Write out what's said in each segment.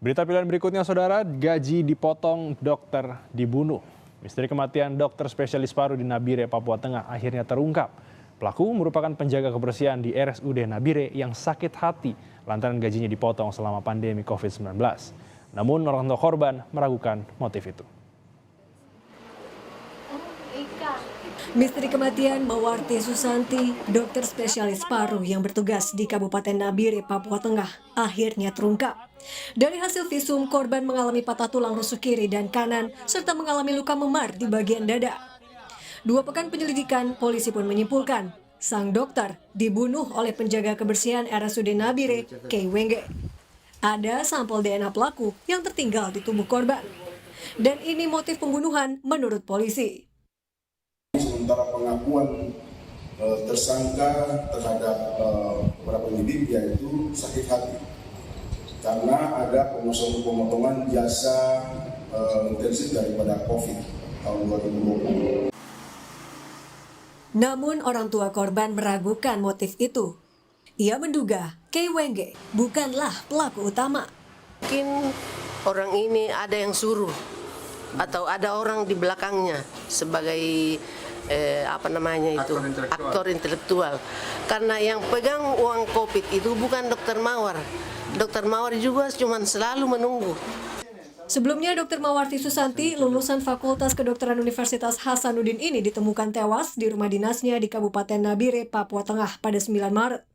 Berita pilihan berikutnya, saudara, gaji dipotong, dokter dibunuh. Misteri kematian dokter spesialis paru di Nabire, Papua Tengah akhirnya terungkap. Pelaku merupakan penjaga kebersihan di RSUD Nabire yang sakit hati lantaran gajinya dipotong selama pandemi COVID-19. Namun orang tua korban meragukan motif itu. Misteri kematian Mawarti Susanti, dokter spesialis paru yang bertugas di Kabupaten Nabire, Papua Tengah, akhirnya terungkap. Dari hasil visum, korban mengalami patah tulang rusuk kiri dan kanan, serta mengalami luka memar di bagian dada. 2 pekan penyelidikan, polisi pun menyimpulkan, sang dokter dibunuh oleh penjaga kebersihan RSUD Nabire, Kei Wenge. Ada sampel DNA pelaku yang tertinggal di tubuh korban. Dan ini motif pembunuhan menurut polisi. Sementara pengakuan tersangka terhadap beberapa penyidik yaitu sakit hati karena ada pemotongan jasa intensif daripada COVID tahun 2020. Namun orang tua korban meragukan motif itu. Ia menduga Kei Wenge bukanlah pelaku utama. Mungkin orang ini ada yang suruh atau ada orang di belakangnya sebagai aktor intelektual. Karena yang pegang uang COVID itu bukan Dokter Mawar. Dokter Mawar juga cuma selalu menunggu. Sebelumnya, Dr. Mawarti Susanti, lulusan Fakultas Kedokteran Universitas Hasanuddin ini ditemukan tewas di rumah dinasnya di Kabupaten Nabire, Papua Tengah pada 9 Maret.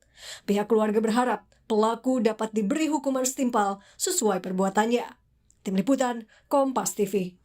Pihak keluarga berharap pelaku dapat diberi hukuman setimpal sesuai perbuatannya. Tim Liputan, Kompas TV.